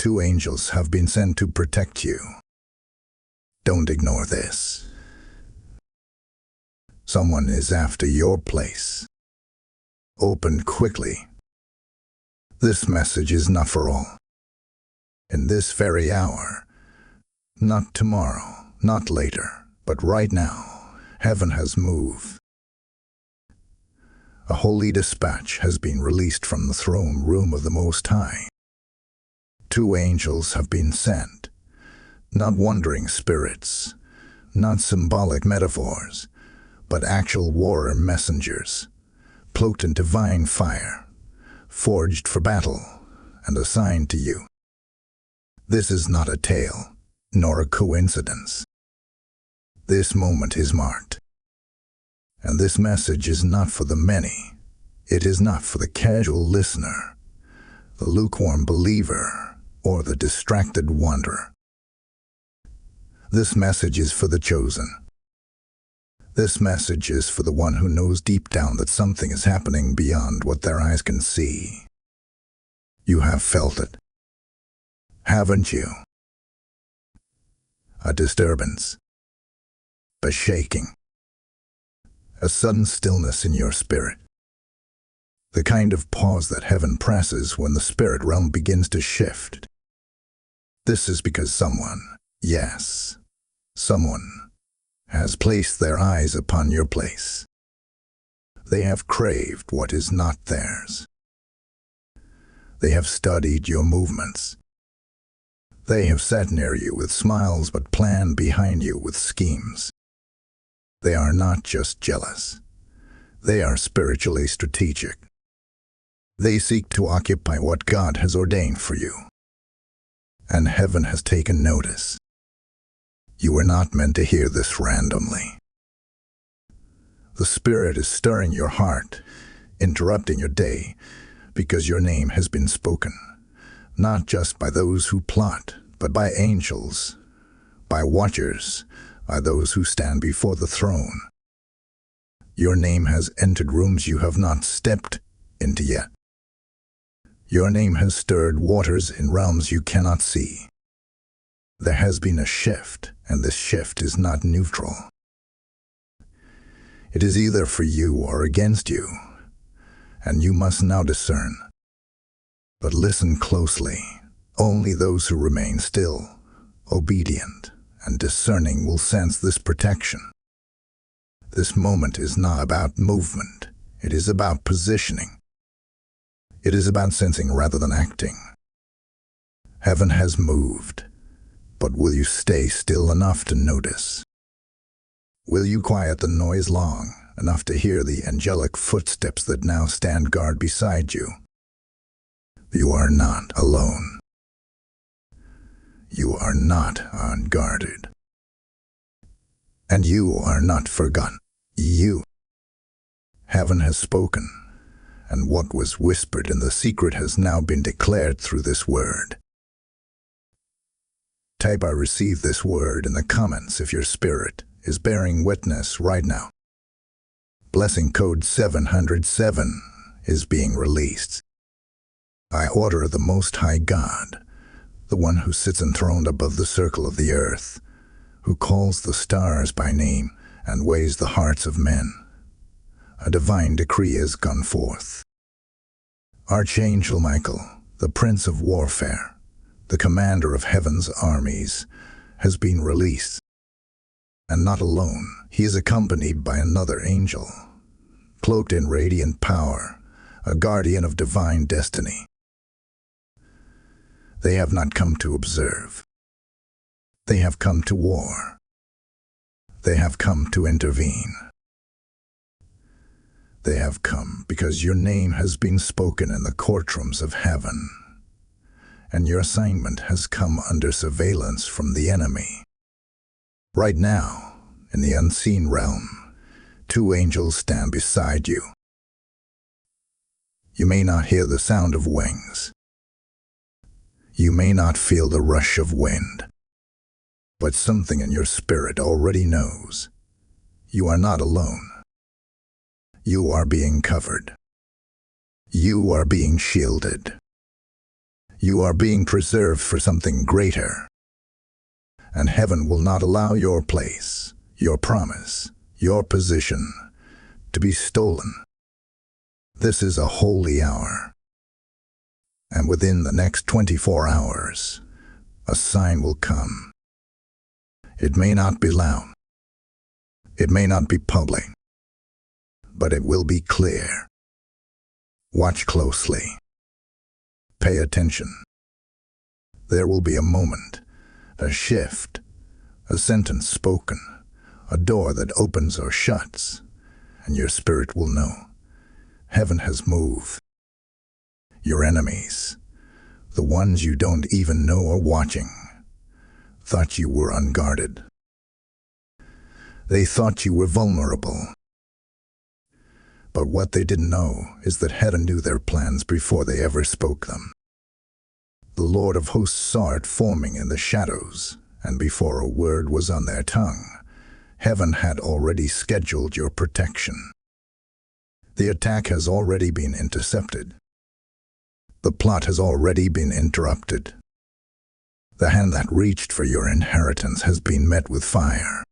2 angels have been sent to protect you. Don't ignore this. Someone is after your place. Open quickly. This message is not for all. In this very hour, not tomorrow, not later, but right now, heaven has moved. A holy dispatch has been released from the throne room of the Most High. 2 angels have been sent, not wandering spirits, not symbolic metaphors, but actual warrior messengers, cloaked in divine fire, forged for battle, and assigned to you. This is not a tale, nor a coincidence. This moment is marked. And this message is not for the many. It is not for the casual listener, the lukewarm believer, or the distracted wanderer. This message is for the chosen. This message is for the one who knows deep down that something is happening beyond what their eyes can see. You have felt it, haven't you? A disturbance, a shaking, a sudden stillness in your spirit. The kind of pause that heaven presses when the spirit realm begins to shift. This is because someone, yes, someone, has placed their eyes upon your place. They have craved what is not theirs. They have studied your movements. They have sat near you with smiles but planned behind you with schemes. They are not just jealous. They are spiritually strategic. They seek to occupy what God has ordained for you. And heaven has taken notice. You were not meant to hear this randomly. The Spirit is stirring your heart, interrupting your day, because your name has been spoken, not just by those who plot, but by angels, by watchers, by those who stand before the throne. Your name has entered rooms you have not stepped into yet. Your name has stirred waters in realms you cannot see. There has been a shift, and this shift is not neutral. It is either for you or against you, and you must now discern. But listen closely. Only those who remain still, obedient, and discerning will sense this protection. This moment is not about movement. It is about positioning. It is about sensing rather than acting. Heaven has moved, but will you stay still enough to notice? Will you quiet the noise long enough to hear the angelic footsteps that now stand guard beside you? You are not alone. You are not unguarded. And you are not forgotten. Heaven has spoken, and what was whispered in the secret has now been declared through this word. Type "I receive this word" in the comments if your spirit is bearing witness right now. Blessing code 707 is being released. I order the Most High God, the one who sits enthroned above the circle of the earth, who calls the stars by name and weighs the hearts of men. A divine decree has gone forth. Archangel Michael, the Prince of Warfare, the commander of heaven's armies, has been released. And not alone, he is accompanied by another angel, cloaked in radiant power, a guardian of divine destiny. They have not come to observe. They have come to war. They have come to intervene. They have come because your name has been spoken in the courtrooms of heaven, and your assignment has come under surveillance from the enemy. Right now, in the unseen realm, 2 angels stand beside you. You may not hear the sound of wings. You may not feel the rush of wind. But something in your spirit already knows. You are not alone. You are being covered. You are being shielded. You are being preserved for something greater. And heaven will not allow your place, your promise, your position to be stolen. This is a holy hour. And within the next 24 hours, a sign will come. It may not be loud. It may not be public. But it will be clear. Watch closely. Pay attention. There will be a moment, a shift, a sentence spoken, a door that opens or shuts, and your spirit will know. Heaven has moved. Your enemies, the ones you don't even know are watching, thought you were unguarded. They thought you were vulnerable. But what they didn't know is that heaven knew their plans before they ever spoke them. The Lord of hosts saw it forming in the shadows, and before a word was on their tongue, heaven had already scheduled your protection. The attack has already been intercepted. The plot has already been interrupted. The hand that reached for your inheritance has been met with fire.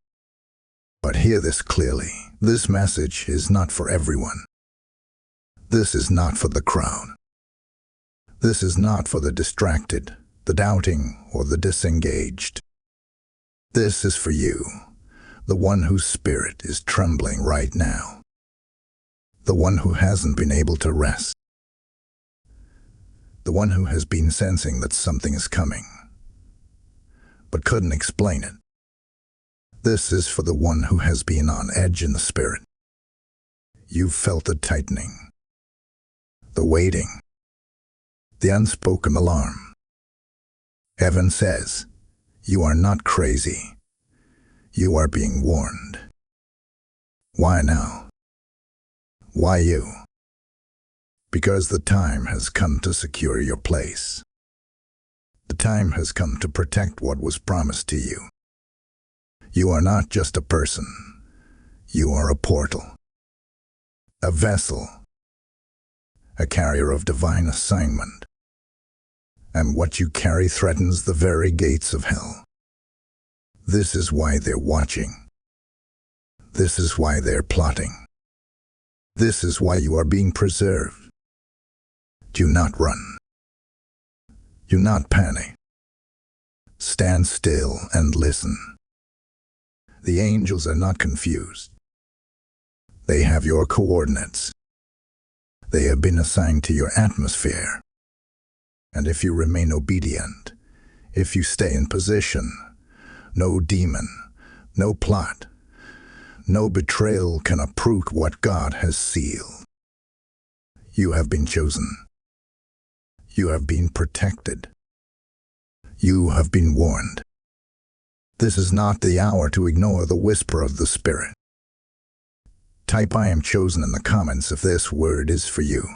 But hear this clearly. This message is not for everyone. This is not for the crowd. This is not for the distracted, the doubting, or the disengaged. This is for you, the one whose spirit is trembling right now. The one who hasn't been able to rest. The one who has been sensing that something is coming, but couldn't explain it. This is for the one who has been on edge in the spirit. You've felt the tightening, the waiting, the unspoken alarm. Heaven says, you are not crazy. You are being warned. Why now? Why you? Because the time has come to secure your place. The time has come to protect what was promised to you. You are not just a person. You are a portal, a vessel, a carrier of divine assignment. And what you carry threatens the very gates of hell. This is why they're watching. This is why they're plotting. This is why you are being preserved. Do not run. Do not panic. Stand still and listen. The angels are not confused. They have your coordinates. They have been assigned to your atmosphere. And if you remain obedient, if you stay in position, no demon, no plot, no betrayal can uproot what God has sealed. You have been chosen. You have been protected. You have been warned. This is not the hour to ignore the whisper of the Spirit. Type I am chosen in the comments if this word is for you.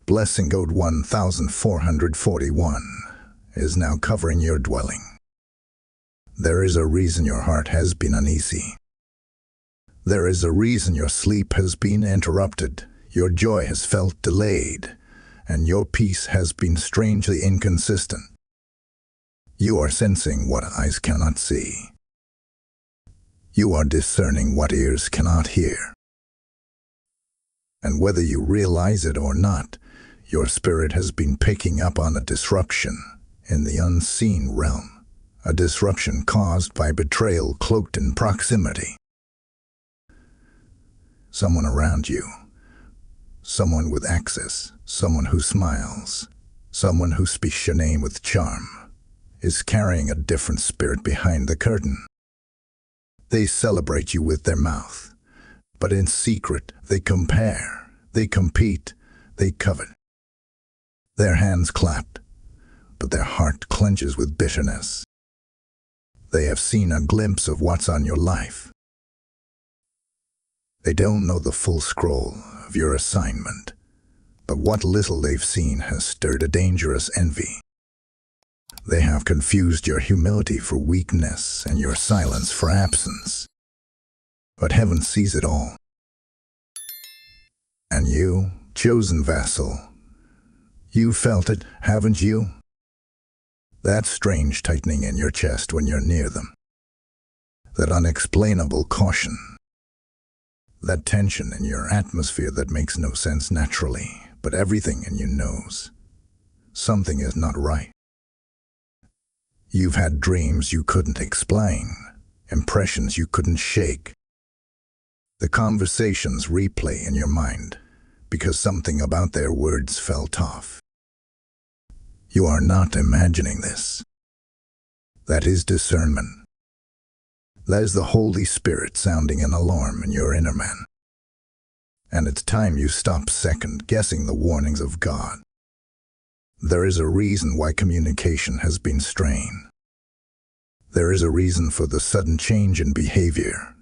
Blessing code 1441 is now covering your dwelling. There is a reason your heart has been uneasy. There is a reason your sleep has been interrupted, your joy has felt delayed, and your peace has been strangely inconsistent. You are sensing what eyes cannot see. You are discerning what ears cannot hear. And whether you realize it or not, your spirit has been picking up on a disruption in the unseen realm, a disruption caused by betrayal cloaked in proximity. Someone around you, someone with access, someone who smiles, someone who speaks your name with charm, is carrying a different spirit behind the curtain. They celebrate you with their mouth, but in secret they compare, they compete, they covet. Their hands clap, but their heart clenches with bitterness. They have seen a glimpse of what's on your life. They don't know the full scroll of your assignment, but what little they've seen has stirred a dangerous envy. They have confused your humility for weakness and your silence for absence. But heaven sees it all. And you, chosen vessel, You felt it, haven't you? That strange tightening in your chest when you're near them. That unexplainable caution. That tension in your atmosphere that makes no sense naturally, but everything in you knows. Something is not right. You've had dreams you couldn't explain, impressions you couldn't shake. The conversations replay in your mind because something about their words felt off. You are not imagining this. That is discernment. That is the Holy Spirit sounding an alarm in your inner man. And it's time you stop second-guessing the warnings of God. There is a reason why communication has been strained. There is a reason for the sudden change in behavior,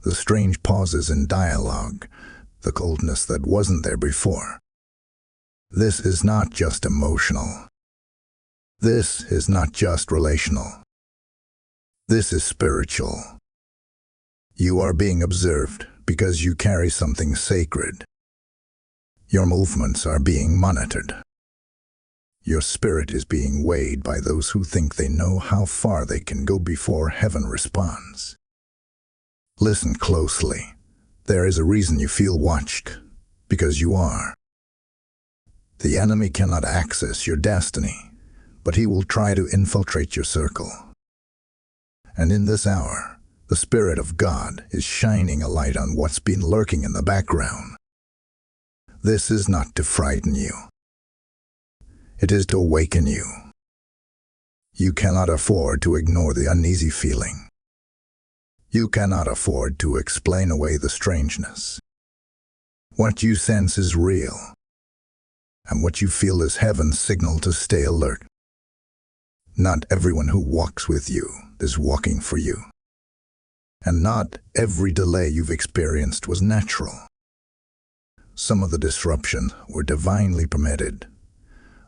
the strange pauses in dialogue, the coldness that wasn't there before. This is not just emotional. This is not just relational. This is spiritual. You are being observed because you carry something sacred. Your movements are being monitored. Your spirit is being weighed by those who think they know how far they can go before heaven responds. Listen closely. There is a reason you feel watched, because you are. The enemy cannot access your destiny, but he will try to infiltrate your circle. And in this hour, the Spirit of God is shining a light on what's been lurking in the background. This is not to frighten you. It is to awaken you. You cannot afford to ignore the uneasy feeling. You cannot afford to explain away the strangeness. What you sense is real, and what you feel is heaven's signal to stay alert. Not everyone who walks with you is walking for you. And not every delay you've experienced was natural. Some of the disruption were divinely permitted,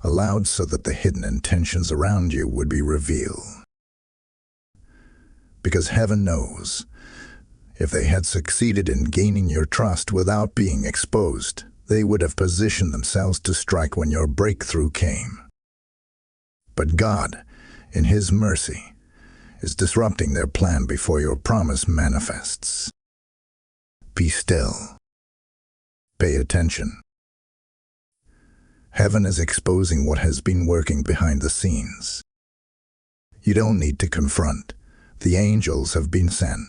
allowed so that the hidden intentions around you would be revealed. Because heaven knows, if they had succeeded in gaining your trust without being exposed, they would have positioned themselves to strike when your breakthrough came. But God, in His mercy, is disrupting their plan before your promise manifests. Be still. Pay attention. Heaven is exposing what has been working behind the scenes. You don't need to confront. The angels have been sent.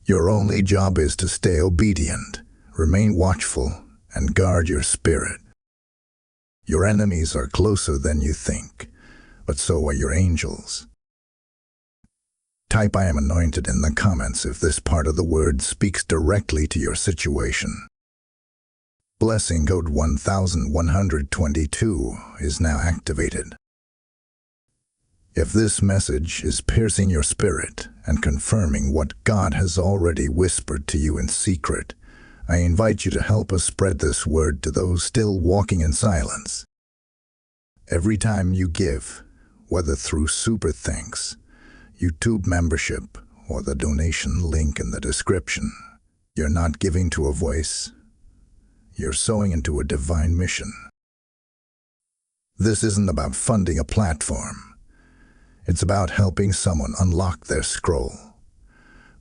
Your only job is to stay obedient, remain watchful, and guard your spirit. Your enemies are closer than you think, but so are your angels. Type "I am anointed" in the comments if this part of the word speaks directly to your situation. Blessing code 1122 is now activated. If this message is piercing your spirit and confirming what God has already whispered to you in secret, I invite you to help us spread this word to those still walking in silence. Every time you give, whether through Super Thanks, YouTube membership, or the donation link in the description, you're not giving to a voice. You're sowing into a divine mission. This isn't about funding a platform. It's about helping someone unlock their scroll,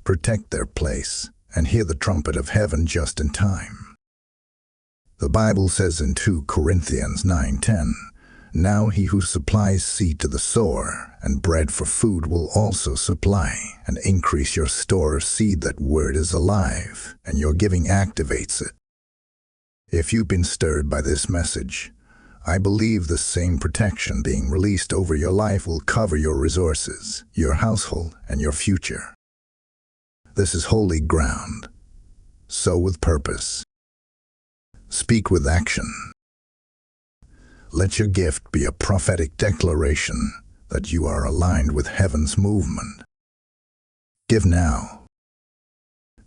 protect their place, and hear the trumpet of heaven just in time. The Bible says in 2 Corinthians 9:10, "Now he who supplies seed to the sower and bread for food will also supply and increase your store of seed." That word is alive, and your giving activates it. If you've been stirred by this message, I believe the same protection being released over your life will cover your resources, your household, and your future. This is holy ground. Sow with purpose. Speak with action. Let your gift be a prophetic declaration that you are aligned with heaven's movement. Give now.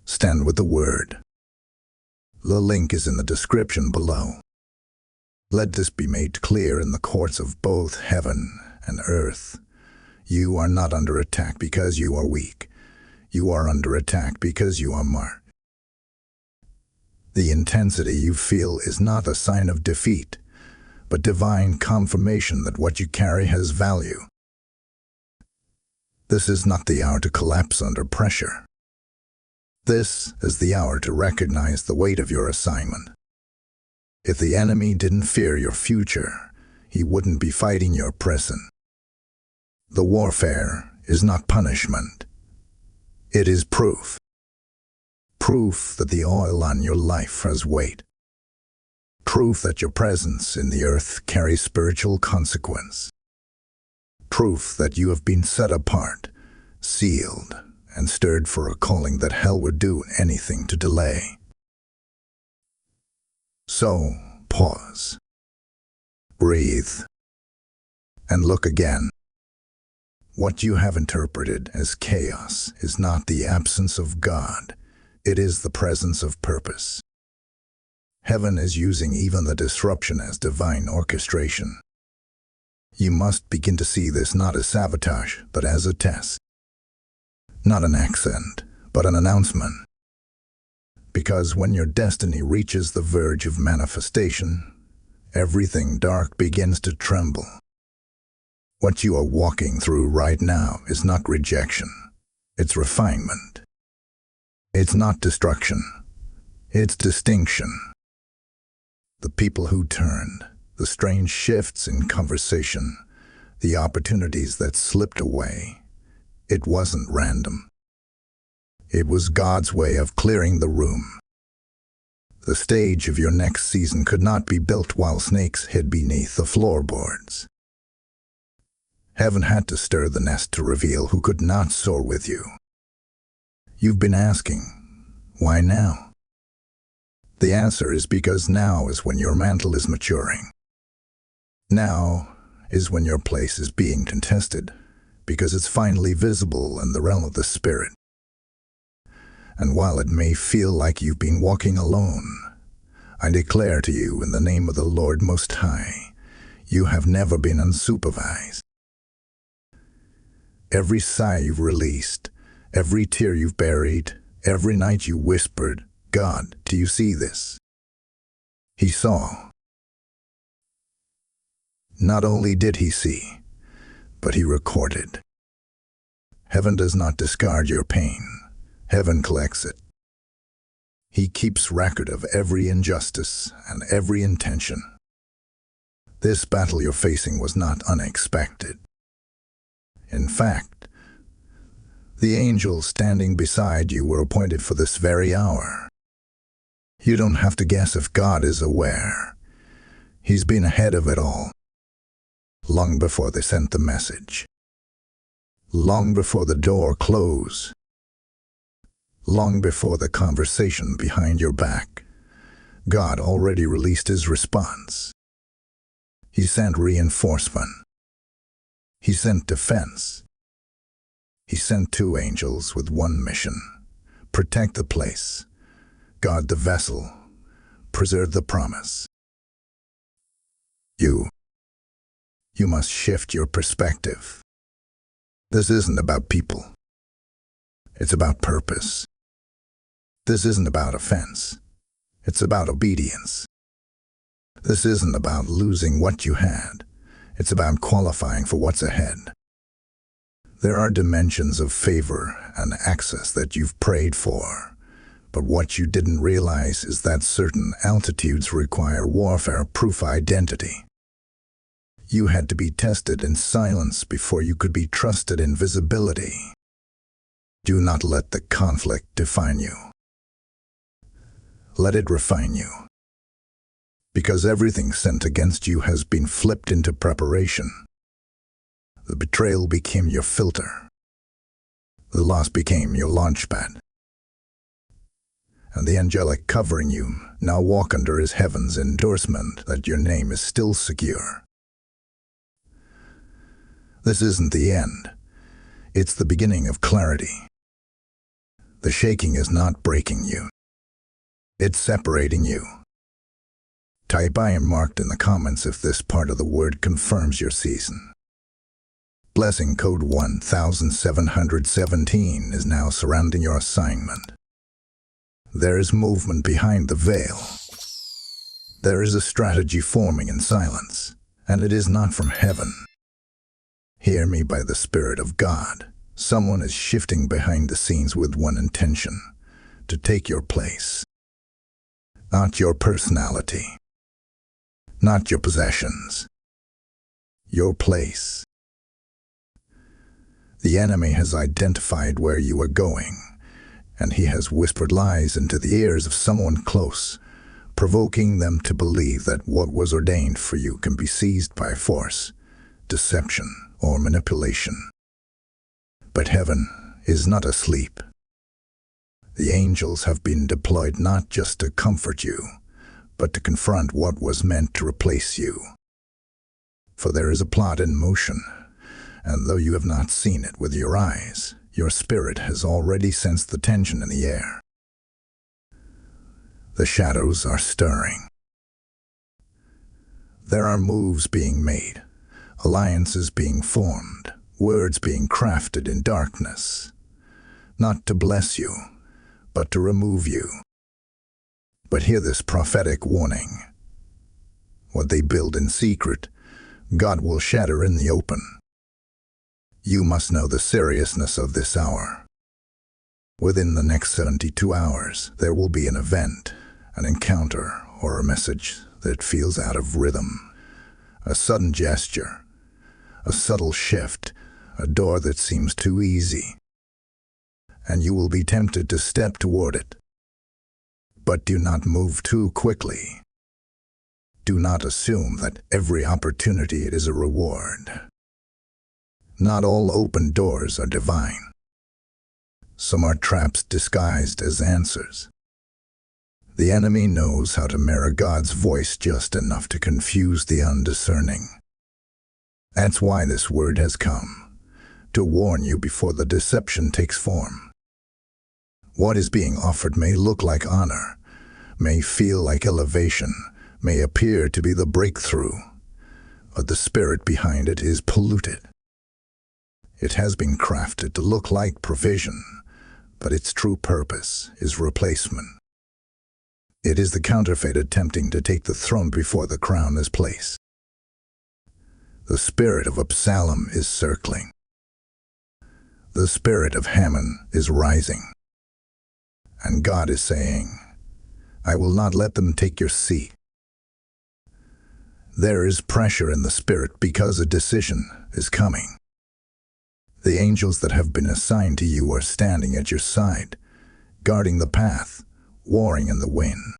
Stand with the word. The link is in the description below. Let this be made clear in the courts of both heaven and earth. You are not under attack because you are weak. You are under attack because you are marked. The intensity you feel is not a sign of defeat, but divine confirmation that what you carry has value. This is not the hour to collapse under pressure. This is the hour to recognize the weight of your assignment. If the enemy didn't fear your future, he wouldn't be fighting your present. The warfare is not punishment. It is proof. Proof that the oil on your life has weight. Proof that your presence in the earth carries spiritual consequence. Proof that you have been set apart, sealed, and stirred for a calling that hell would do anything to delay. So, pause, breathe, and look again. What you have interpreted as chaos is not the absence of God, it is the presence of purpose. Heaven is using even the disruption as divine orchestration. You must begin to see this not as sabotage, but as a test. Not an accident, but an announcement. Because when your destiny reaches the verge of manifestation, everything dark begins to tremble. What you are walking through right now is not rejection, it's refinement. It's not destruction, it's distinction. The people who turned, the strange shifts in conversation, the opportunities that slipped away, it wasn't random. It was God's way of clearing the room. The stage of your next season could not be built while snakes hid beneath the floorboards. Heaven had to stir the nest to reveal who could not soar with you. You've been asking, why now? The answer is because now is when your mantle is maturing. Now is when your place is being contested, because it's finally visible in the realm of the Spirit. And while it may feel like you've been walking alone, I declare to you in the name of the Lord Most High, you have never been unsupervised. Every sigh you've released, every tear you've buried, every night you whispered, God, do you see this? He saw. Not only did he see, but he recorded. Heaven does not discard your pain. Heaven collects it. He keeps record of every injustice and every intention. This battle you're facing was not unexpected. In fact, the angels standing beside you were appointed for this very hour. You don't have to guess if God is aware. He's been ahead of it all. Long before they sent the message. Long before the door closed. Long before the conversation behind your back, God already released his response. He sent reinforcement. He sent defense. He sent 2 angels with one mission: protect the place, guard the vessel, preserve the promise. You must shift your perspective. This isn't about people. It's about purpose. This isn't about offense. It's about obedience. This isn't about losing what you had. It's about qualifying for what's ahead. There are dimensions of favor and access that you've prayed for, but what you didn't realize is that certain altitudes require warfare-proof identity. You had to be tested in silence before you could be trusted in visibility. Do not let the conflict define you. Let it refine you. Because everything sent against you has been flipped into preparation. The betrayal became your filter. The loss became your launchpad. And the angelic covering you now walk under is heaven's endorsement that your name is still secure. This isn't the end. It's the beginning of clarity. The shaking is not breaking you. It's separating you. Type I am marked in the comments if this part of the word confirms your season. Blessing code 1717 is now surrounding your assignment. There is movement behind the veil. There is a strategy forming in silence, and it is not from heaven. Hear me by the Spirit of God. Someone is shifting behind the scenes with one intention: to take your place. Not your personality, not your possessions, your place. The enemy has identified where you are going, and he has whispered lies into the ears of someone close, provoking them to believe that what was ordained for you can be seized by force, deception, or manipulation. But heaven is not asleep. The angels have been deployed not just to comfort you, but to confront what was meant to replace you. For there is a plot in motion, and though you have not seen it with your eyes, your spirit has already sensed the tension in the air. The shadows are stirring. There are moves being made, alliances being formed, words being crafted in darkness, not to bless you, but to remove you. But hear this prophetic warning. What they build in secret, God will shatter in the open. You must know the seriousness of this hour. Within the next 72 hours, there will be an event, an encounter, or a message that feels out of rhythm. A sudden gesture, a subtle shift, a door that seems too easy. And you will be tempted to step toward it. But do not move too quickly. Do not assume that every opportunity is a reward. Not all open doors are divine. Some are traps disguised as answers. The enemy knows how to mirror God's voice just enough to confuse the undiscerning. That's why this word has come, to warn you before the deception takes form. What is being offered may look like honor, may feel like elevation, may appear to be the breakthrough, but the spirit behind it is polluted. It has been crafted to look like provision, but its true purpose is replacement. It is the counterfeit attempting to take the throne before the crown is placed. The spirit of Absalom is circling. The spirit of Haman is rising. And God is saying, I will not let them take your seat. There is pressure in the spirit because a decision is coming. The angels that have been assigned to you are standing at your side, guarding the path, warring in the wind.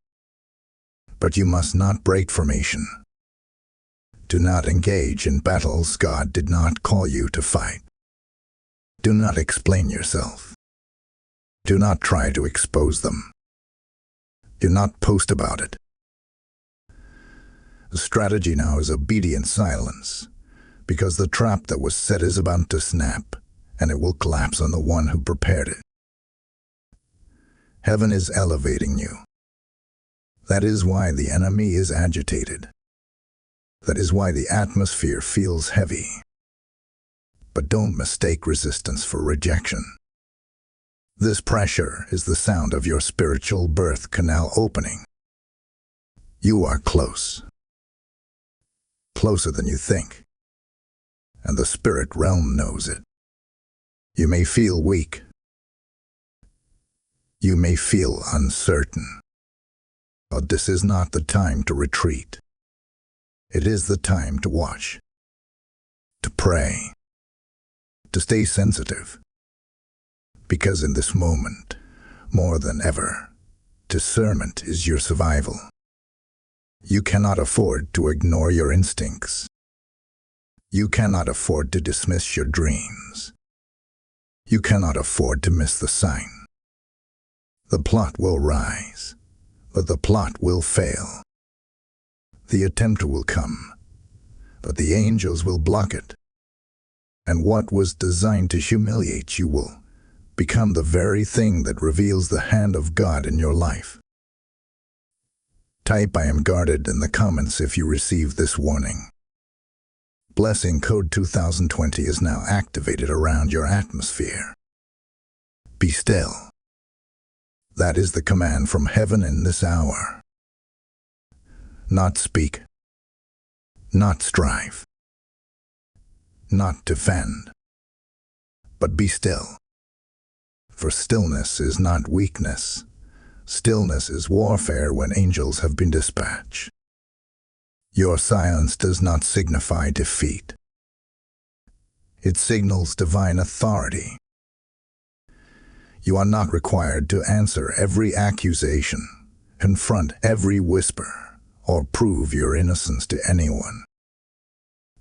But you must not break formation. Do not engage in battles God did not call you to fight. Do not explain yourself. Do not try to expose them. Do not post about it. The strategy now is obedient silence, because the trap that was set is about to snap, and it will collapse on the one who prepared it. Heaven is elevating you. That is why the enemy is agitated. That is why the atmosphere feels heavy. But don't mistake resistance for rejection. This pressure is the sound of your spiritual birth canal opening. You are close. Closer than you think. And the spirit realm knows it. You may feel weak. You may feel uncertain. But this is not the time to retreat. It is the time to watch, to pray, to stay sensitive. Because in this moment, more than ever, discernment is your survival. You cannot afford to ignore your instincts. You cannot afford to dismiss your dreams. You cannot afford to miss the sign. The plot will rise, but the plot will fail. The attempt will come, but the angels will block it. And what was designed to humiliate you will become the very thing that reveals the hand of God in your life. Type I am guarded in the comments if you receive this warning. Blessing code 2020 is now activated around your atmosphere. Be still. That is the command from heaven in this hour. not speak, not strive, not defend, but be still. For stillness is not weakness. Stillness is warfare when angels have been dispatched. Your silence does not signify defeat. It signals divine authority. You are not required to answer every accusation, confront every whisper, or prove your innocence to anyone.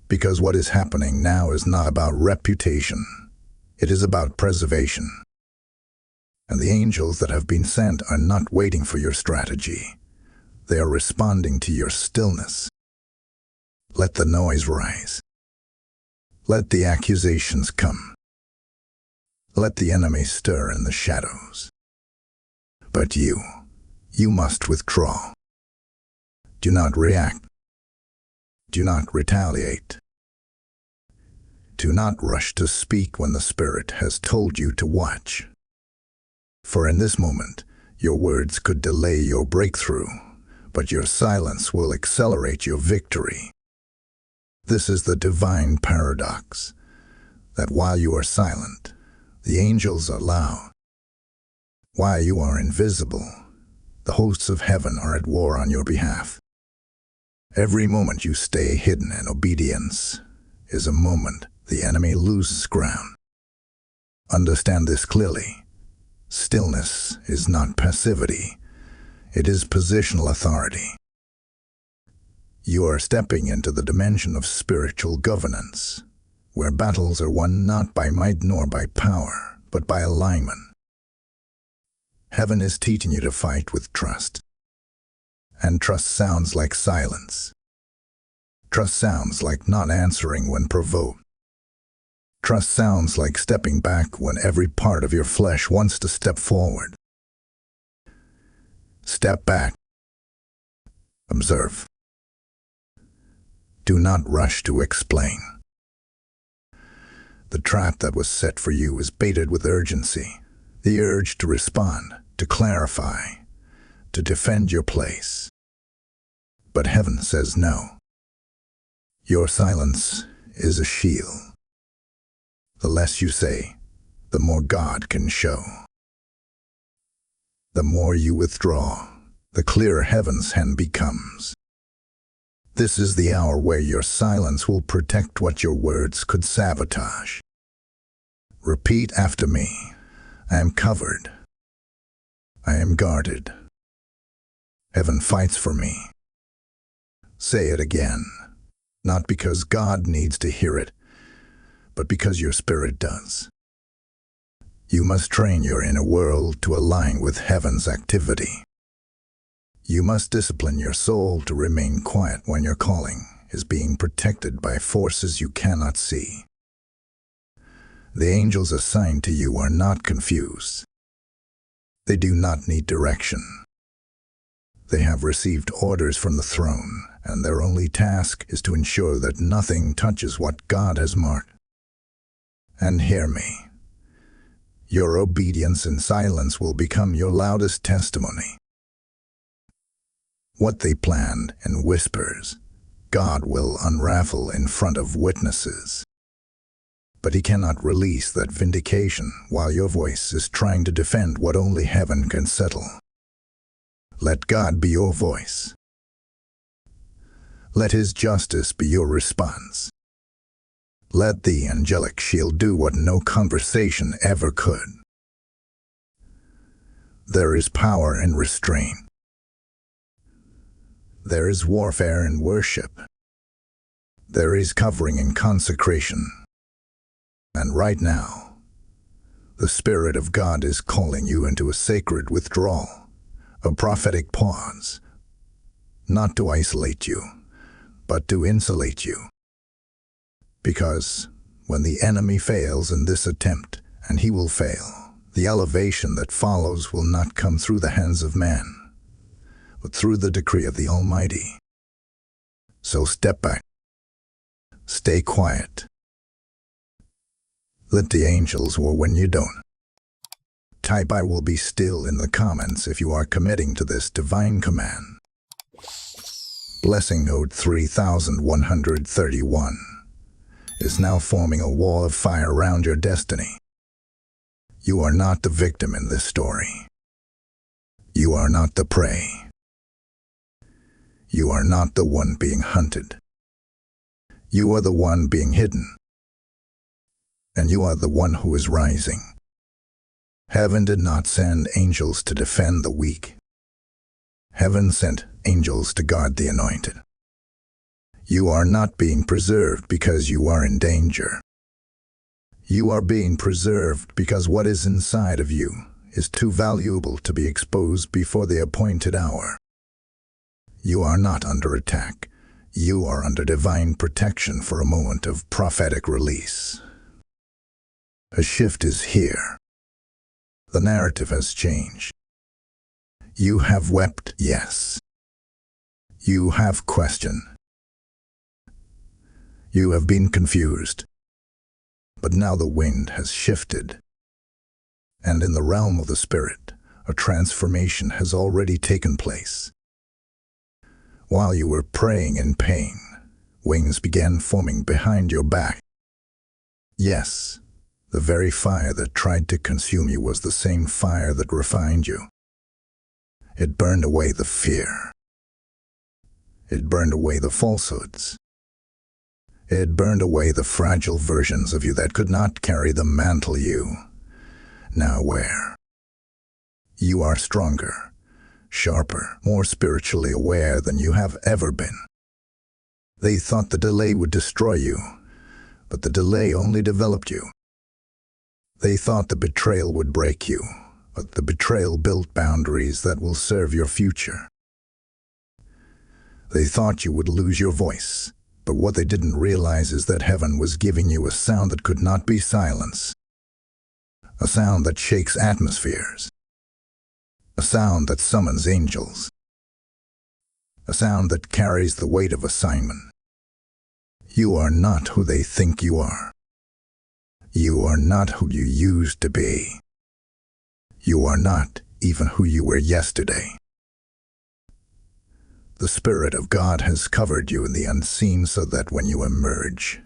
Because what is happening now is not about reputation. It is about preservation. And the angels that have been sent are not waiting for your strategy. They are responding to your stillness. Let the noise rise. Let the accusations come. Let the enemy stir in the shadows. But you must withdraw. Do not react. Do not retaliate. Do not rush to speak when the Spirit has told you to watch. For in this moment, your words could delay your breakthrough, but your silence will accelerate your victory. This is the divine paradox, that while you are silent, the angels are loud. While you are invisible, the hosts of heaven are at war on your behalf. Every moment you stay hidden in obedience is a moment the enemy loses ground. Understand this clearly. Stillness is not passivity. It is positional authority. You are stepping into the dimension of spiritual governance, where battles are won not by might nor by power, but by alignment. Heaven is teaching you to fight with trust. And trust sounds like silence. Trust sounds like not answering when provoked. Trust sounds like stepping back when every part of your flesh wants to step forward. Step back. Observe. Do not rush to explain. The trap that was set for you is baited with urgency, the urge to respond, to clarify, to defend your place. But heaven says no. Your silence is a shield. The less you say, the more God can show. The more you withdraw, the clearer heaven's hand becomes. This is the hour where your silence will protect what your words could sabotage. Repeat after me. I am covered. I am guarded. Heaven fights for me. Say it again, not because God needs to hear it, but because your spirit does. You must train your inner world to align with heaven's activity. You must discipline your soul to remain quiet when your calling is being protected by forces you cannot see. The angels assigned to you are not confused. They do not need direction. They have received orders from the throne, and their only task is to ensure that nothing touches what God has marked. And hear me. Your obedience and silence will become your loudest testimony. What they planned in whispers, God will unravel in front of witnesses. But he cannot release that vindication while your voice is trying to defend what only heaven can settle. Let God be your voice. Let his justice be your response. Let the angelic shield do what no conversation ever could. There is power in restraint. There is warfare in worship. There is covering in consecration. And right now, the Spirit of God is calling you into a sacred withdrawal, a prophetic pause, not to isolate you, but to insulate you. Because when the enemy fails in this attempt, and he will fail, the elevation that follows will not come through the hands of man, but through the decree of the Almighty. So step back. Stay quiet. Let the angels war when you don't. Type "I will be still" in the comments if you are committing to this divine command. Blessing code 3131 is now forming a wall of fire around your destiny. You are not the victim in this story. You are not the prey. You are not the one being hunted. You are the one being hidden. And you are the one who is rising. Heaven did not send angels to defend the weak. Heaven sent angels to guard the anointed. You are not being preserved because you are in danger. You are being preserved because what is inside of you is too valuable to be exposed before the appointed hour. You are not under attack. You are under divine protection for a moment of prophetic release. A shift is here. The narrative has changed. You have wept, yes. You have questioned. You have been confused. But now the wind has shifted. And in the realm of the Spirit, a transformation has already taken place. While you were praying in pain, wings began forming behind your back. Yes, the very fire that tried to consume you was the same fire that refined you. It burned away the fear. It burned away the falsehoods. It burned away the fragile versions of you that could not carry the mantle you now wear. You are stronger, sharper, more spiritually aware than you have ever been. They thought the delay would destroy you, but the delay only developed you. They thought the betrayal would break you, but the betrayal built boundaries that will serve your future. They thought you would lose your voice, but what they didn't realize is that heaven was giving you a sound that could not be silenced. A sound that shakes atmospheres. A sound that summons angels. A sound that carries the weight of assignment. You are not who they think you are. You are not who you used to be. You are not even who you were yesterday. The Spirit of God has covered you in the unseen so that when you emerge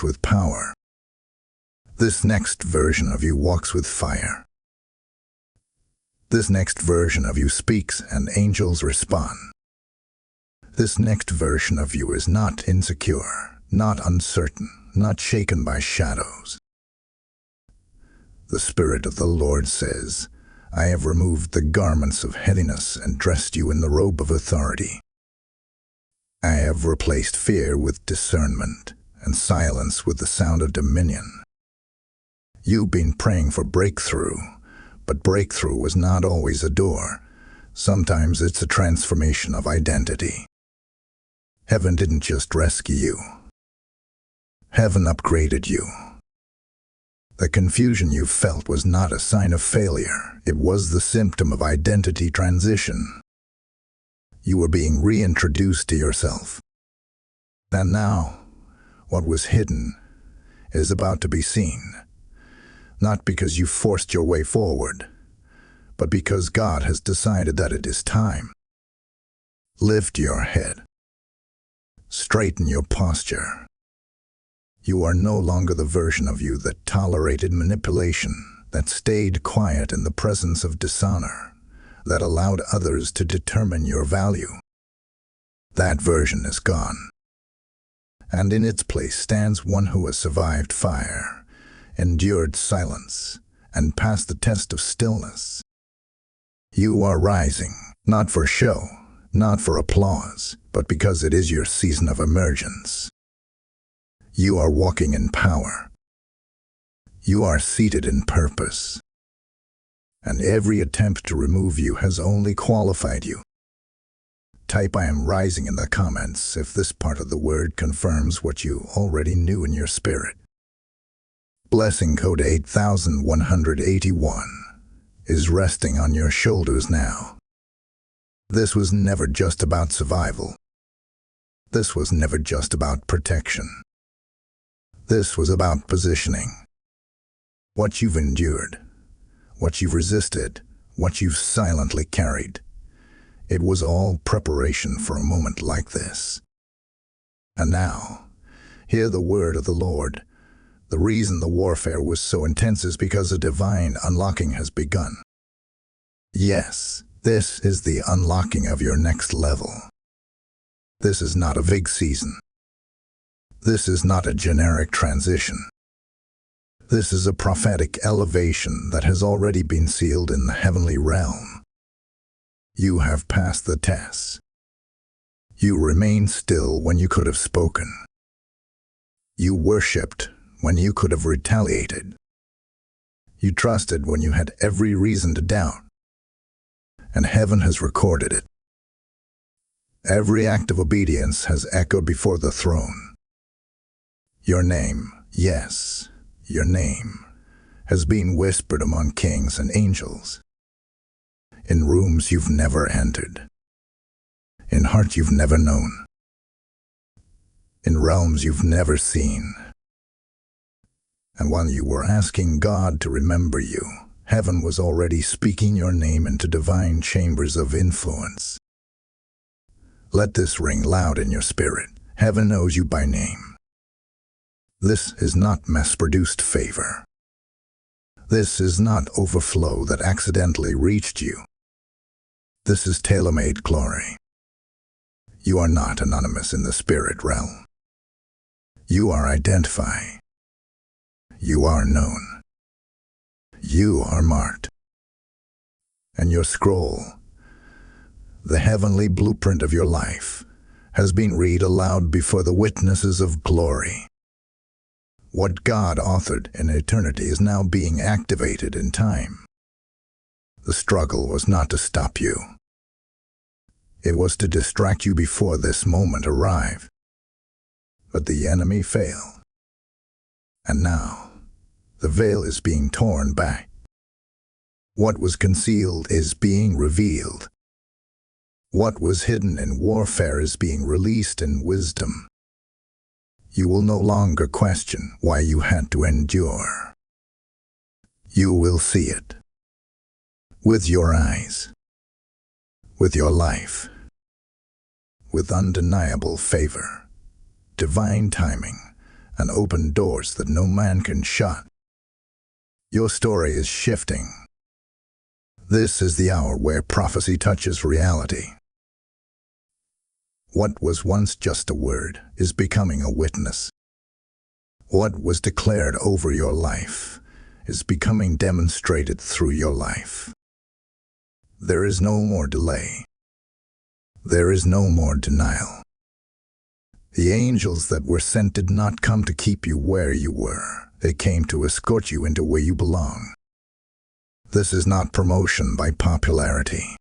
with power. This next version of you walks with fire. This next version of you speaks and angels respond. This next version of you is not insecure, not uncertain, not shaken by shadows. The Spirit of the Lord says, I have removed the garments of heaviness and dressed you in the robe of authority. I have replaced fear with discernment and silence with the sound of dominion. You've been praying for breakthrough, but breakthrough was not always a door. Sometimes it's a transformation of identity. Heaven didn't just rescue you. Heaven upgraded you. The confusion you felt was not a sign of failure. It was the symptom of identity transition. You were being reintroduced to yourself. And now, what was hidden is about to be seen. Not because you forced your way forward, but because God has decided that it is time. Lift your head. Straighten your posture. You are no longer the version of you that tolerated manipulation, that stayed quiet in the presence of dishonor, that allowed others to determine your value. That version is gone. And in its place stands one who has survived fire, endured silence, and passed the test of stillness. You are rising, not for show, not for applause, but because it is your season of emergence. You are walking in power. You are seated in purpose. And every attempt to remove you has only qualified you. Type I am rising in the comments if this part of the word confirms what you already knew in your spirit. Blessing code 8181 is resting on your shoulders now. This was never just about survival. This was never just about protection. This was about positioning. What you've endured, what you've resisted, what you've silently carried. It was all preparation for a moment like this. And now, hear the word of the Lord. The reason the warfare was so intense is because a divine unlocking has begun. Yes, this is the unlocking of your next level. This is not a vague season. This is not a generic transition. This is a prophetic elevation that has already been sealed in the heavenly realm. You have passed the test. You remained still when you could have spoken. You worshipped when you could have retaliated. You trusted when you had every reason to doubt. And heaven has recorded it. Every act of obedience has echoed before the throne. Your name, yes, your name, has been whispered among kings and angels. In rooms you've never entered. In hearts you've never known. In realms you've never seen. And while you were asking God to remember you, heaven was already speaking your name into divine chambers of influence. Let this ring loud in your spirit. Heaven knows you by name. This is not mass-produced favor. This is not overflow that accidentally reached you. This is tailor-made glory. You are not anonymous in the spirit realm. You are identified. You are known. You are marked. And your scroll, the heavenly blueprint of your life, has been read aloud before the witnesses of glory. What God authored in eternity is now being activated in time. The struggle was not to stop you. It was to distract you before this moment arrived. But the enemy failed. And now, the veil is being torn back. What was concealed is being revealed. What was hidden in warfare is being released in wisdom. You will no longer question why you had to endure. You will see it. With your eyes. With your life. With undeniable favor, divine timing, and open doors that no man can shut. Your story is shifting. This is the hour where prophecy touches reality. What was once just a word is becoming a witness. What was declared over your life is becoming demonstrated through your life. There is no more delay. There is no more denial. The angels that were sent did not come to keep you where you were. They came to escort you into where you belong. This is not promotion by popularity.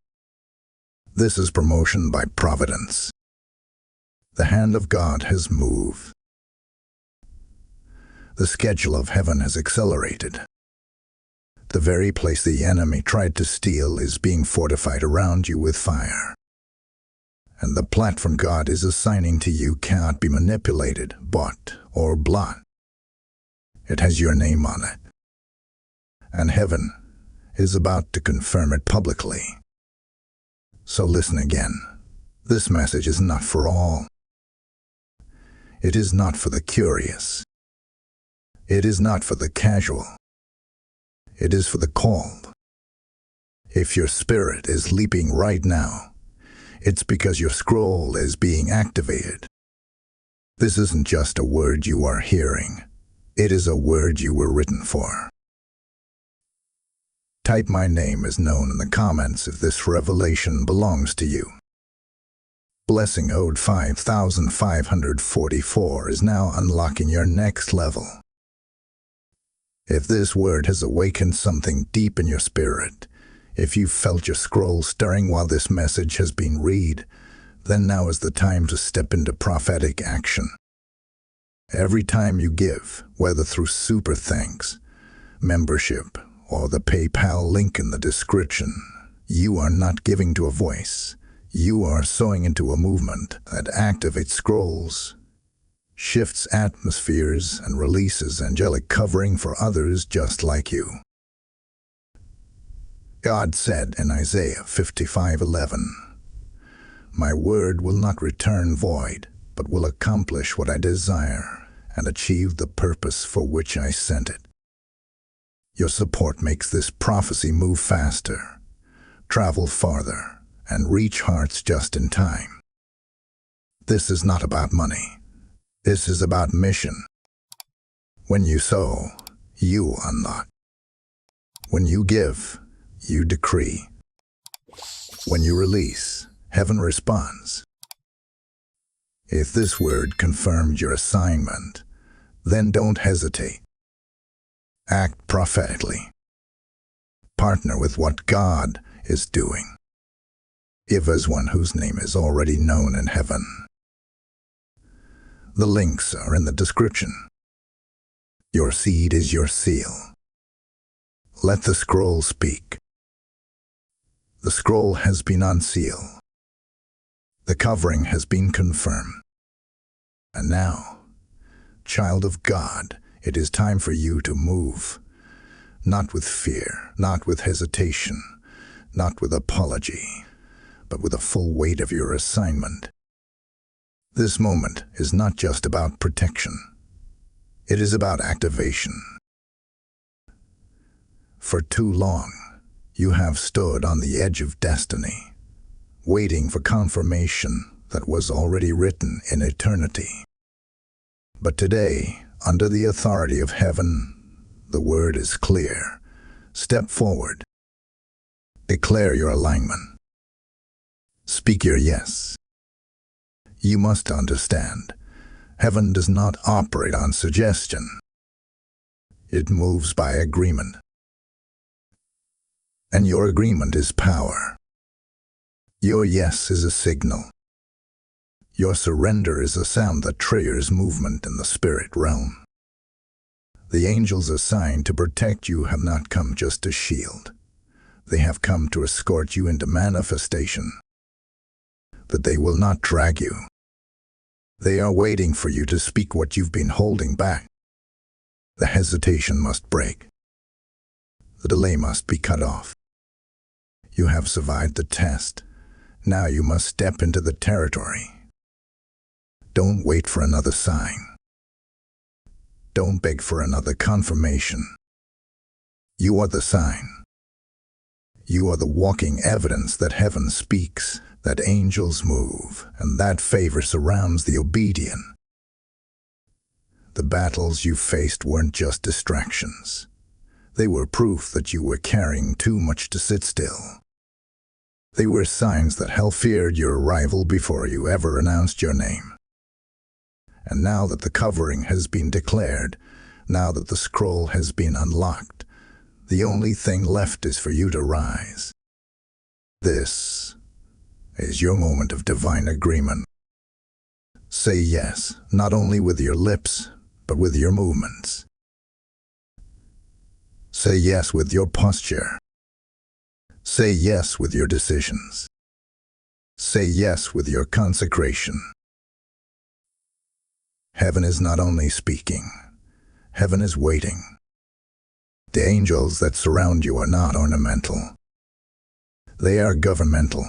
This is promotion by providence. The hand of God has moved. The schedule of heaven has accelerated. The very place the enemy tried to steal is being fortified around you with fire. And the platform God is assigning to you cannot be manipulated, bought, or blocked. It has your name on it. And heaven is about to confirm it publicly. So listen again. This message is not for all. It is not for the curious. It is not for the casual. It is for the called. If your spirit is leaping right now, it's because your scroll is being activated. This isn't just a word you are hearing. It is a word you were written for. Type "My name is known" in the comments if this revelation belongs to you. Blessing Ode 5544 is now unlocking your next level. If this word has awakened something deep in your spirit, if you felt your scroll stirring while this message has been read, then now is the time to step into prophetic action. Every time you give, whether through super thanks, membership, or the PayPal link in the description, you are not giving to a voice. You are sowing into a movement that activates scrolls, shifts atmospheres, and releases angelic covering for others just like you. God said in Isaiah 55:11, My word will not return void, but will accomplish what I desire and achieve the purpose for which I sent it. Your support makes this prophecy move faster, travel farther, and reach hearts just in time. This is not about money. This is about mission. When you sow, you unlock. When you give, you decree. When you release, heaven responds. If this word confirmed your assignment, then don't hesitate. Act prophetically. Partner with what God is doing. Give as one whose name is already known in heaven. The links are in the description. Your seed is your seal. Let the scroll speak. The scroll has been unsealed. The covering has been confirmed. And now, child of God, it is time for you to move. Not with fear, not with hesitation, not with apology, but with the full weight of your assignment. This moment is not just about protection. It is about activation. For too long, you have stood on the edge of destiny, waiting for confirmation that was already written in eternity. But today, under the authority of heaven, the word is clear. Step forward. Declare your alignment. Speak your yes. You must understand, heaven does not operate on suggestion. It moves by agreement. And your agreement is power. Your yes is a signal. Your surrender is a sound that triggers movement in the spirit realm. The angels assigned to protect you have not come just to shield. They have come to escort you into manifestation. But they will not drag you. They are waiting for you to speak what you've been holding back. The hesitation must break. The delay must be cut off. You have survived the test. Now you must step into the territory. Don't wait for another sign. Don't beg for another confirmation. You are the sign. You are the walking evidence that heaven speaks, that angels move, and that favor surrounds the obedient. The battles you faced weren't just distractions. They were proof that you were carrying too much to sit still. They were signs that hell feared your arrival before you ever announced your name. And now that the covering has been declared, now that the scroll has been unlocked, the only thing left is for you to rise. This is your moment of divine agreement. Say yes, not only with your lips, but with your movements. Say yes with your posture. Say yes with your decisions. Say yes with your consecration. Heaven is not only speaking, heaven is waiting. The angels that surround you are not ornamental. They are governmental.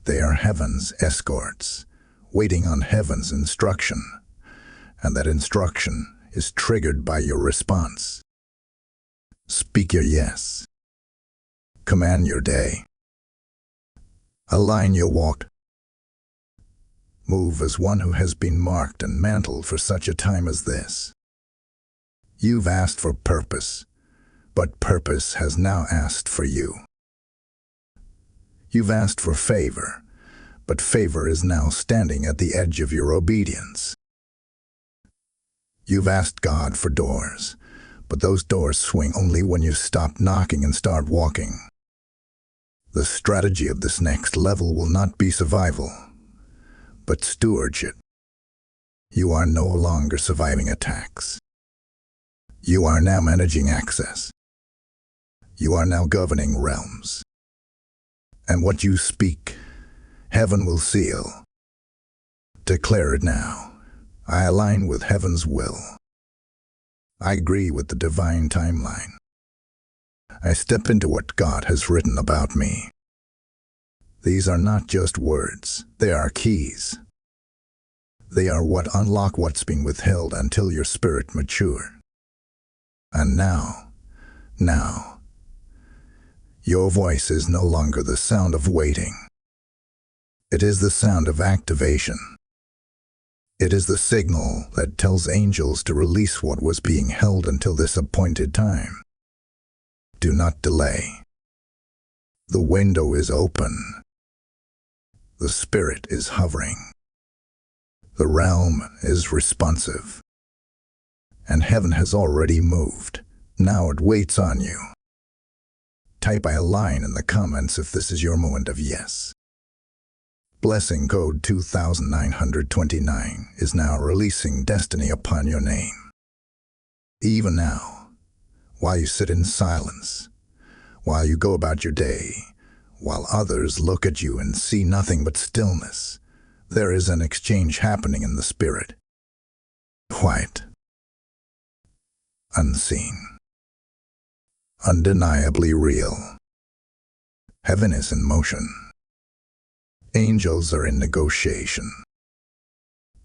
They are heaven's escorts, waiting on heaven's instruction, and that instruction is triggered by your response. Speak your yes. Command your day. Align your walk. Move as one who has been marked and mantled for such a time as this. You've asked for purpose, but purpose has now asked for you. You've asked for favor, but favor is now standing at the edge of your obedience. You've asked God for doors, but those doors swing only when you stop knocking and start walking. The strategy of this next level will not be survival, but stewardship. You are no longer surviving attacks. You are now managing access. You are now governing realms. And what you speak, heaven will seal. Declare it now. I align with heaven's will. I agree with the divine timeline. I step into what God has written about me. These are not just words, they are keys. They are what unlock what's being withheld until your spirit mature. And now, your voice is no longer the sound of waiting. It is the sound of activation. It is the signal that tells angels to release what was being held until this appointed time. Do not delay. The window is open. The Spirit is hovering. The realm is responsive. And heaven has already moved. Now it waits on you. Type a line in the comments if this is your moment of yes. Blessing code 2929 is now releasing destiny upon your name. Even now, while you sit in silence, while you go about your day, while others look at you and see nothing but stillness, there is an exchange happening in the spirit. Quiet. Unseen. Undeniably real. Heaven is in motion. Angels are in negotiation.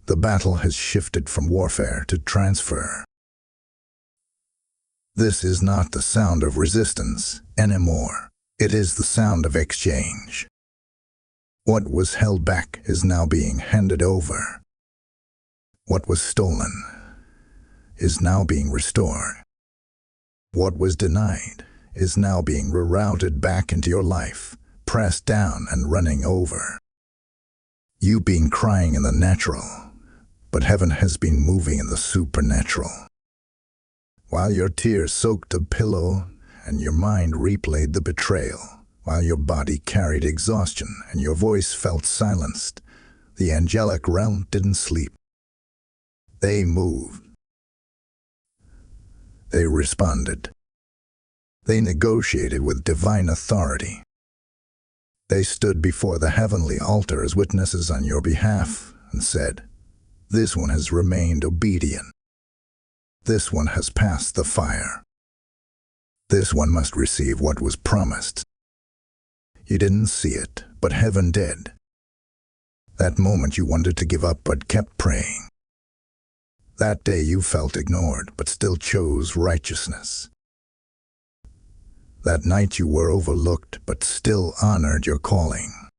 The battle has shifted from warfare to transfer. This is not the sound of resistance anymore. It is the sound of exchange. What was held back is now being handed over. What was stolen is now being restored. What was denied is now being rerouted back into your life, pressed down and running over. You've been crying in the natural, but heaven has been moving in the supernatural. While your tears soaked a pillow and your mind replayed the betrayal, while your body carried exhaustion and your voice felt silenced, the angelic realm didn't sleep. They moved. They responded. They negotiated with divine authority. They stood before the heavenly altar as witnesses on your behalf and said, "This one has remained obedient. This one has passed the fire. This one must receive what was promised." You didn't see it, but heaven did. That moment you wanted to give up but kept praying. That day you felt ignored but still chose righteousness. That night you were overlooked but still honored your calling.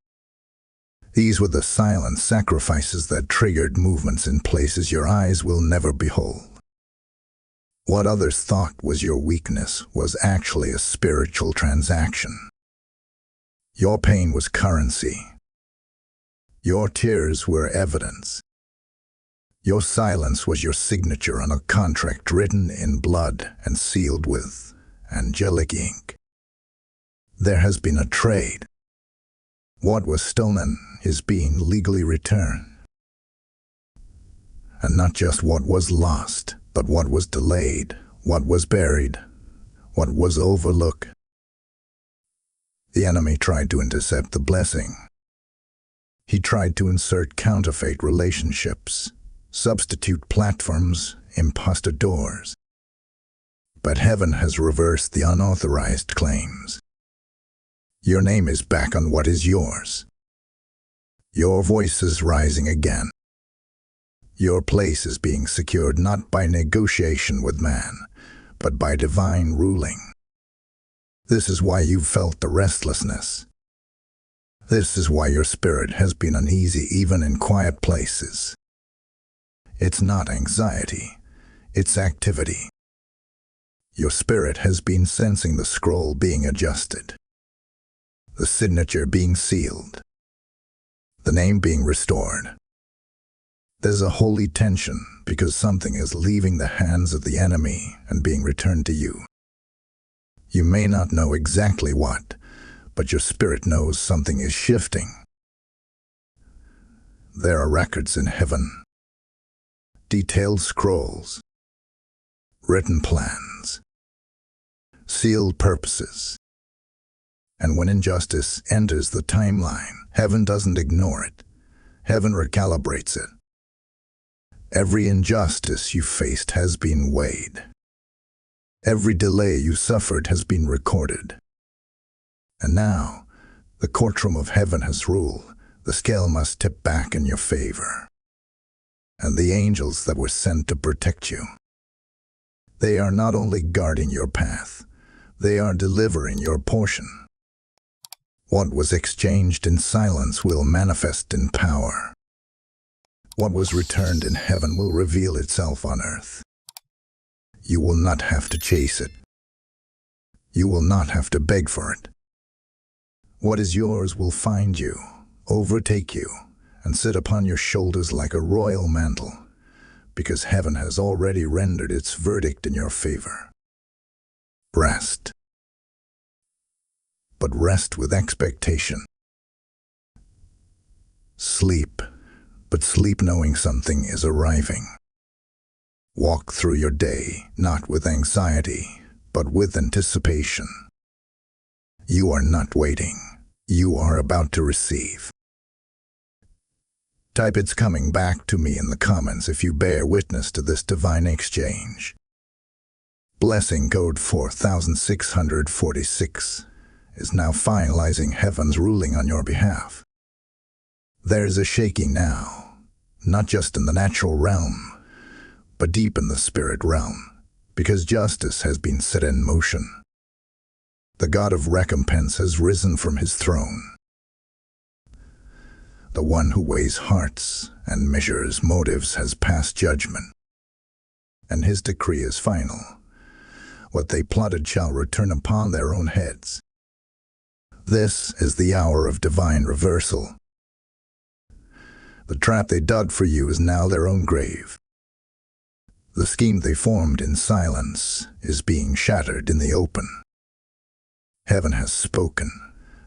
These were the silent sacrifices that triggered movements in places your eyes will never behold. What others thought was your weakness was actually a spiritual transaction. Your pain was currency. Your tears were evidence. Your silence was your signature on a contract written in blood and sealed with angelic ink. There has been a trade. What was stolen is being legally returned. And not just what was lost, but what was delayed, what was buried, what was overlooked. The enemy tried to intercept the blessing. He tried to insert counterfeit relationships, substitute platforms, imposter doors. But heaven has reversed the unauthorized claims. Your name is back on what is yours. Your voice is rising again. Your place is being secured not by negotiation with man, but by divine ruling. This is why you've felt the restlessness. This is why your spirit has been uneasy even in quiet places. It's not anxiety, it's activity. Your spirit has been sensing the scroll being adjusted, the signature being sealed, the name being restored. There's a holy tension because something is leaving the hands of the enemy and being returned to you. You may not know exactly what, but your spirit knows something is shifting. There are records in heaven, detailed scrolls, written plans, sealed purposes. And when injustice enters the timeline, heaven doesn't ignore it. Heaven recalibrates it. Every injustice you faced has been weighed. Every delay you suffered has been recorded. And now, The courtroom of heaven has ruled. The scale must tip back in your favor. And the angels that were sent to protect you, they are not only guarding your path, they are delivering your portion. What was exchanged in silence will manifest in power. What was returned in heaven will reveal itself on earth. You will not have to chase it. You will not have to beg for it. What is yours will find you, overtake you, and sit upon your shoulders like a royal mantle, because heaven has already rendered its verdict in your favor. Rest. But rest with expectation. Sleep, but sleep knowing something is arriving. Walk through your day, not with anxiety, but with anticipation. You are not waiting. You are about to receive. Type "It's coming back to me" in the comments if you bear witness to this divine exchange. Blessing code 4646 is now finalizing heaven's ruling on your behalf. There's a shaking now, not just in the natural realm, but deep in the spirit realm, because justice has been set in motion. The God of recompense has risen from his throne. The one who weighs hearts and measures motives has passed judgment, and his decree is final. What they plotted shall return upon their own heads. This is the hour of divine reversal. The trap they dug for you is now their own grave. The scheme they formed in silence is being shattered in the open. Heaven has spoken,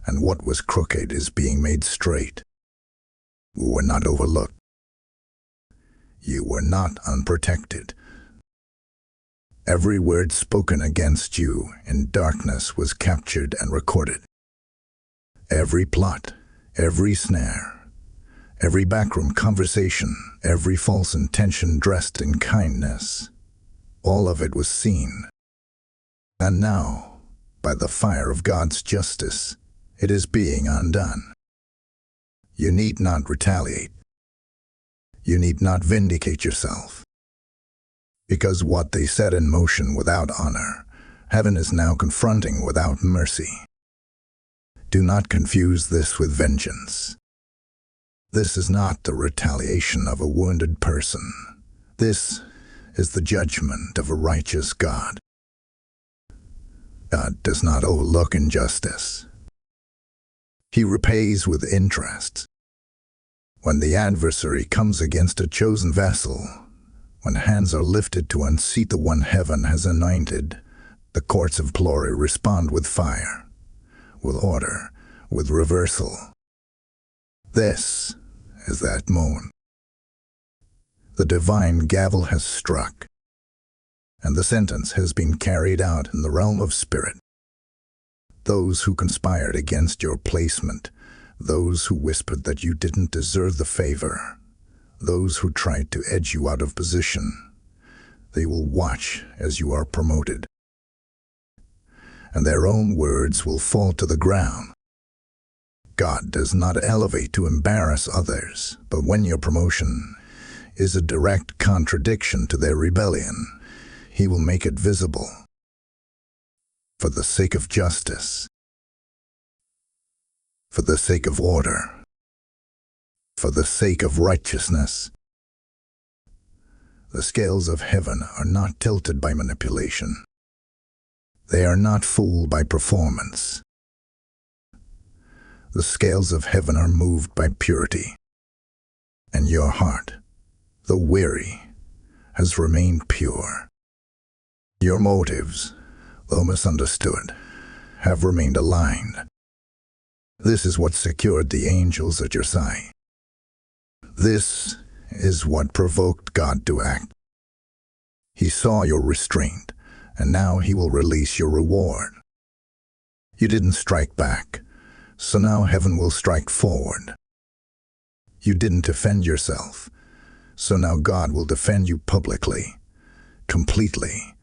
and what was crooked is being made straight. You were not overlooked. You were not unprotected. Every word spoken against you in darkness was captured and recorded. Every plot, every snare, every backroom conversation, every false intention dressed in kindness, all of it was seen. And now, by the fire of God's justice, it is being undone. You need not retaliate. You need not vindicate yourself. Because what they set in motion without honor, heaven is now confronting without mercy. Do not confuse this with vengeance. This is not the retaliation of a wounded person. This is the judgment of a righteous God. God does not overlook injustice. He repays with interest. When the adversary comes against a chosen vessel, when hands are lifted to unseat the one heaven has anointed, the courts of glory respond with fire, with order, with reversal. This is that moment. The divine gavel has struck, and the sentence has been carried out in the realm of spirit. Those who conspired against your placement, those who whispered that you didn't deserve the favor, those who tried to edge you out of position, they will watch as you are promoted, and their own words will fall to the ground. God does not elevate to embarrass others, but when your promotion is a direct contradiction to their rebellion, he will make it visible. For the sake of justice, for the sake of order, for the sake of righteousness. The scales of heaven are not tilted by manipulation. They are not fooled by performance. The scales of heaven are moved by purity, and your heart, though weary, has remained pure. Your motives, though misunderstood, have remained aligned. This is what secured the angels at your side. This is what provoked God to act. He saw your restraint, and now he will release your reward. You didn't strike back, so now heaven will strike forward. You didn't defend yourself, so now God will defend you publicly, completely,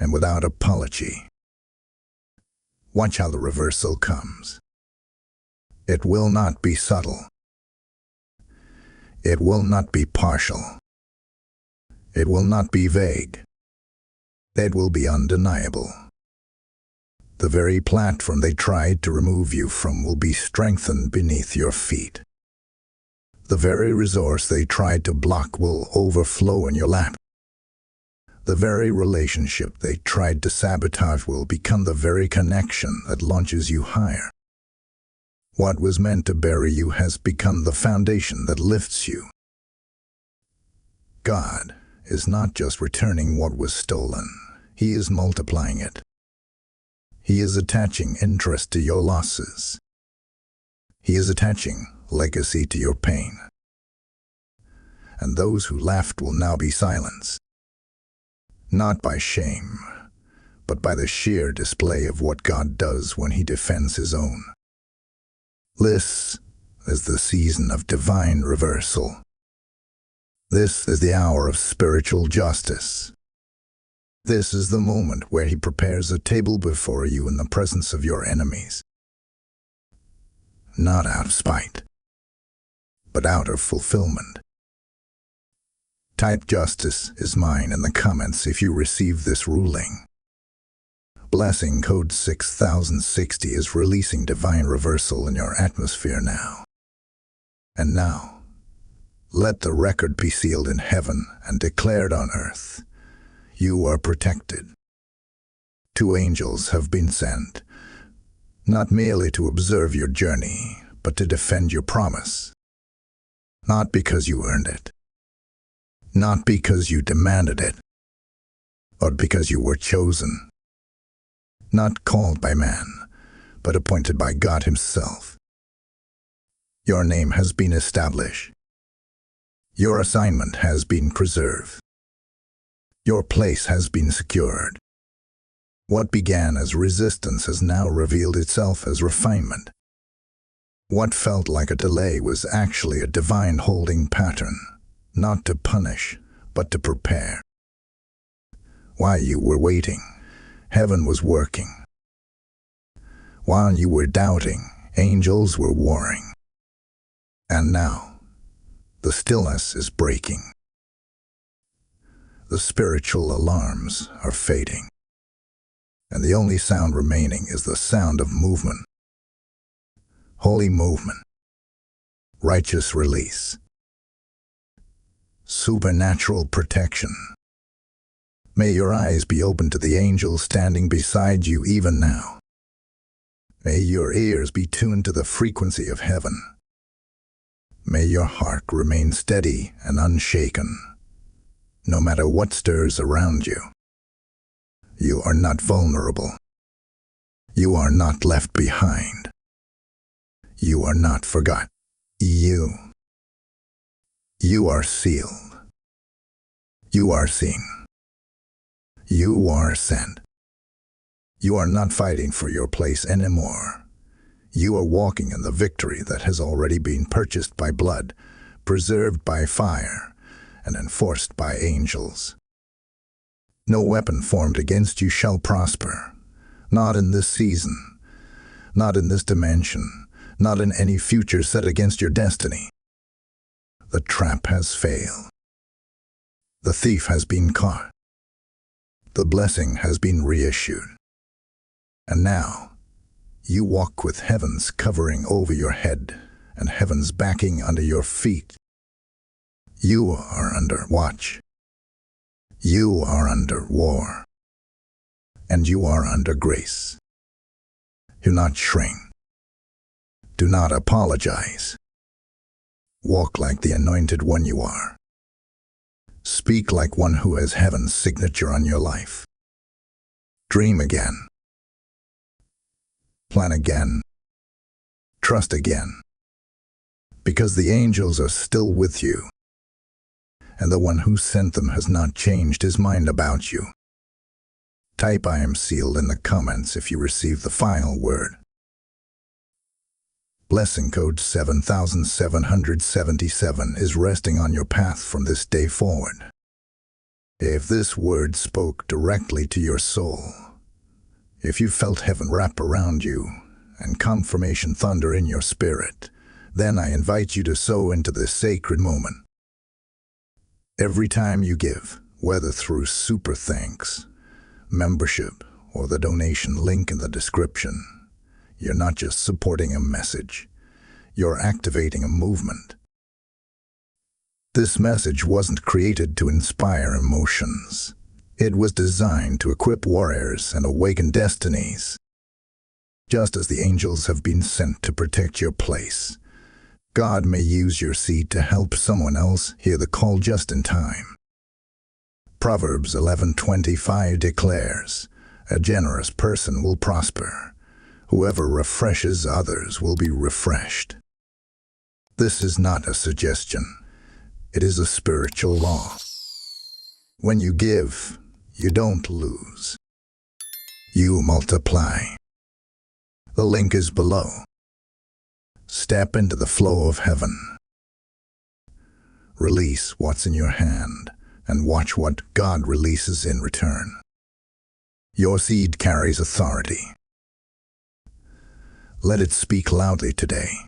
and without apology. Watch how the reversal comes. It will not be subtle. It will not be partial. It will not be vague. It will be undeniable. The very platform they tried to remove you from will be strengthened beneath your feet. The very resource they tried to block will overflow in your lap. The very relationship they tried to sabotage will become the very connection that launches you higher. What was meant to bury you has become the foundation that lifts you. God is not just returning what was stolen. He is multiplying it. He is attaching interest to your losses. He is attaching legacy to your pain. And those who laughed will now be silenced. Not by shame, but by the sheer display of what God does when He defends His own. This is the season of divine reversal. This is the hour of spiritual justice. This is the moment where He prepares a table before you in the presence of your enemies. Not out of spite, but out of fulfillment. Type "Justice is mine" in the comments if you receive this ruling. Blessing code 6060 is releasing divine reversal in your atmosphere now. And now, let the record be sealed in heaven and declared on earth. You are protected. 2 angels have been sent, not merely to observe your journey, but to defend your promise. Not because you earned it, not because you demanded it, but because you were chosen. Not called by man, but appointed by God Himself. Your name has been established. Your assignment has been preserved. Your place has been secured. What began as resistance has now revealed itself as refinement. What felt like a delay was actually a divine holding pattern, not to punish, but to prepare. While you were waiting, heaven was working. While you were doubting, angels were warring. And now, the stillness is breaking. The spiritual alarms are fading. And the only sound remaining is the sound of movement. Holy movement. Righteous release. Supernatural protection. May your eyes be open to the angels standing beside you even now. May your ears be tuned to the frequency of heaven. May your heart remain steady and unshaken, no matter what stirs around you. You are not vulnerable. You are not left behind. You are not forgotten. You are sealed. You are seen. You are sent. You are not fighting for your place anymore. You are walking in the victory that has already been purchased by blood, preserved by fire, and enforced by angels. No weapon formed against you shall prosper, not in this season, not in this dimension, not in any future set against your destiny. The trap has failed. The thief has been caught. The blessing has been reissued. And now, you walk with heaven's covering over your head and heaven's backing under your feet. You are under watch. You are under war. And you are under grace. Do not shrink. Do not apologize. Walk like the anointed one you are. Speak like one who has heaven's signature on your life. Dream again. Plan again. Trust again. Because the angels are still with you. And the one who sent them has not changed his mind about you. Type "I am sealed" in the comments if you receive the final word. Blessing code 7777 is resting on your path from this day forward. If this word spoke directly to your soul, if you felt heaven wrap around you and confirmation thunder in your spirit. Then I invite you to sow into this sacred moment. Every time you give, whether through super thanks, membership, or the donation link in the description, you're not just supporting a message, you're activating a movement. This message wasn't created to inspire emotions. It was designed to equip warriors and awaken destinies. Just as the angels have been sent to protect your place, God may use your seed to help someone else hear the call just in time. Proverbs 11:25 declares, "A generous person will prosper. Whoever refreshes others will be refreshed." This is not a suggestion. It is a spiritual law. When you give, you don't lose. You multiply. The link is below. Step into the flow of heaven. Release what's in your hand and watch what God releases in return. Your seed carries authority. Let it speak loudly today.